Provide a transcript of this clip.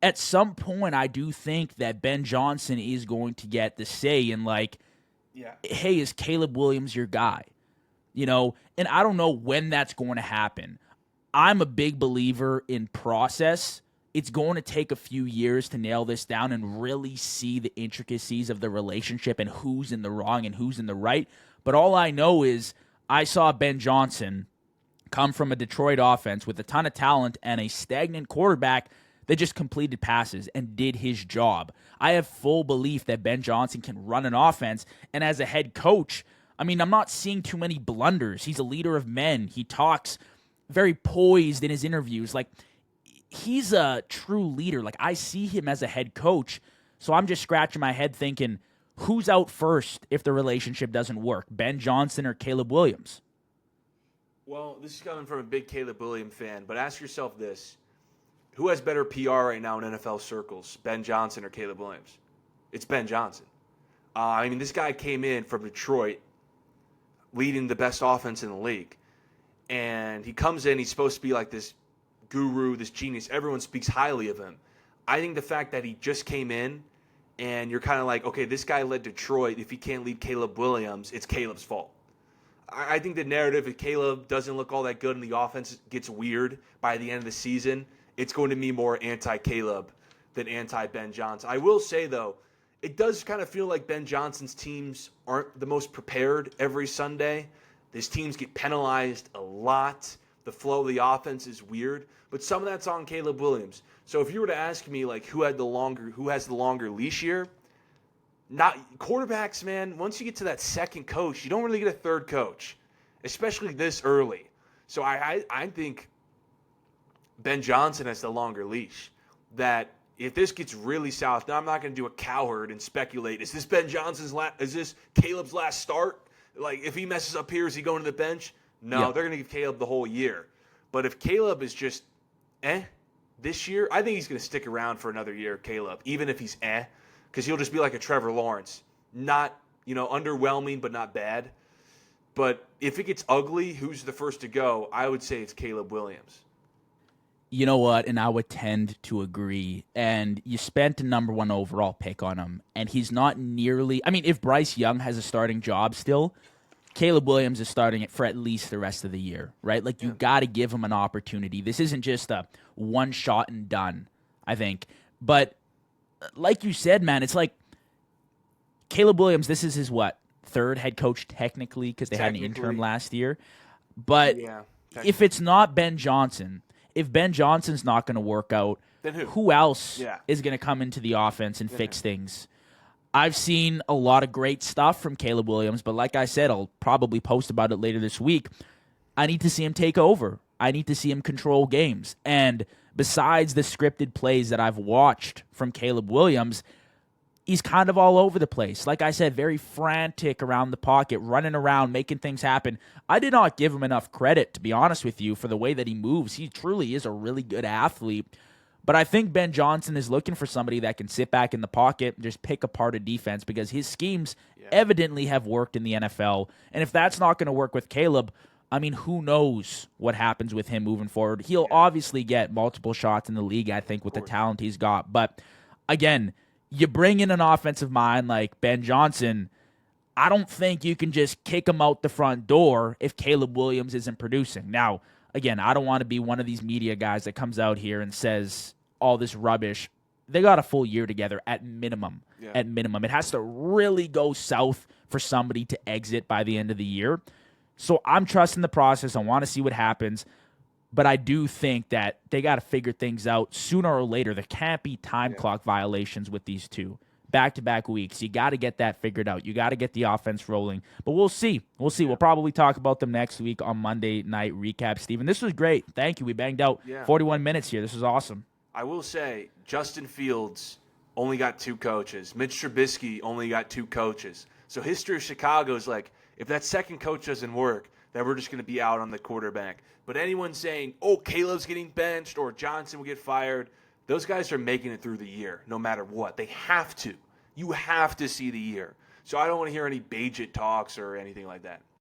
at some point, I do think that Ben Johnson is going to get the say in, like, Yeah. hey, is Caleb Williams your guy? And I don't know when that's going to happen. I'm a big believer in process. It's going to take a few years to nail this down and really see the intricacies of the relationship and who's in the wrong and who's in the right. But all I know is I saw Ben Johnson come from a Detroit offense with a ton of talent and a stagnant quarterback that just completed passes and did his job. I have full belief that Ben Johnson can run an offense, and as a head coach, I mean, I'm not seeing too many blunders. He's a leader of men. He talks very poised in his interviews. Like, he's a true leader. Like, I see him as a head coach, so I'm just scratching my head thinking, who's out first if the relationship doesn't work, Ben Johnson or Caleb Williams? Well, this is coming from a big Caleb Williams fan, but ask yourself this. Who has better PR right now in NFL circles, Ben Johnson or Caleb Williams? It's Ben Johnson. I mean, this guy came in from Detroit, leading the best offense in the league. And he comes in, he's supposed to be like this guru, this genius. Everyone speaks highly of him. I think the fact that he just came in and you're kind of like, okay, this guy led Detroit. If he can't lead Caleb Williams, it's Caleb's fault. I think the narrative, if Caleb doesn't look all that good and the offense gets weird by the end of the season, it's going to be more anti-Caleb than anti-Ben Johnson. I will say, though, it does kind of feel like Ben Johnson's teams aren't the most prepared every Sunday. His teams get penalized a lot. The flow of the offense is weird, but some of that's on Caleb Williams. So if you were to ask me, like, who has the longer leash here, not quarterbacks, man. Once you get to that second coach, you don't really get a third coach, especially this early. So I think Ben Johnson has the longer leash. That if this gets really south, now I'm not going to do a cowherd and speculate. Is this Ben Johnson's is this Caleb's last start? Like, if he messes up here, is he going to the bench? No, Yeah. they're going to give Caleb the whole year. But if Caleb is just this year, I think he's going to stick around for another year, Caleb, even if he's because he'll just be like a Trevor Lawrence. Not, underwhelming, but not bad. But if it gets ugly, who's the first to go? I would say it's Caleb Williams. You know what? And I would tend to agree. And you spent a number one overall pick on him, and he's not nearly. I mean, if Bryce Young has a starting job still, Caleb Williams is starting it for at least the rest of the year, right? Like, you got to give him an opportunity. This isn't just a one shot and done, I think. But like you said, man, it's like Caleb Williams, this is his third head coach technically, because they had an interim last year. But if it's not Ben Johnson, if Ben Johnson's not going to work out, then who else is going to come into the offense and fix things? I've seen a lot of great stuff from Caleb Williams, but like I said, I'll probably post about it later this week. I need to see him take over. I need to see him control games. And besides the scripted plays that I've watched from Caleb Williams, he's kind of all over the place. Like I said, very frantic around the pocket, running around, making things happen. I did not give him enough credit, to be honest with you, for the way that he moves. He truly is a really good athlete. But I think Ben Johnson is looking for somebody that can sit back in the pocket and just pick apart a defense, because his schemes evidently have worked in the NFL. And if that's not going to work with Caleb, I mean, who knows what happens with him moving forward. He'll obviously get multiple shots in the league, I think, with the talent he's got. But again, you bring in an offensive mind like Ben Johnson, I don't think you can just kick him out the front door if Caleb Williams isn't producing. Now, again, I don't want to be one of these media guys that comes out here and says all this rubbish. They got a full year together at minimum. Yeah. At minimum. It has to really go south for somebody to exit by the end of the year. So I'm trusting the process. I want to see what happens. But I do think that they got to figure things out sooner or later. There can't be time clock violations with these two. Back-to-back weeks. You got to get that figured out. You got to get the offense rolling. But we'll see. We'll see. We'll probably talk about them next week on Monday Night Recap. Steven, this was great. Thank you. We banged out 41 minutes here. This was awesome. I will say, Justin Fields only got 2 coaches. Mitch Trubisky only got 2 coaches. So history of Chicago is like, if that second coach doesn't work, then we're just going to be out on the quarterback. But anyone saying, oh, Caleb's getting benched or Johnson will get fired, those guys are making it through the year no matter what. They have to. You have to see the year. So I don't want to hear any Bagent talks or anything like that.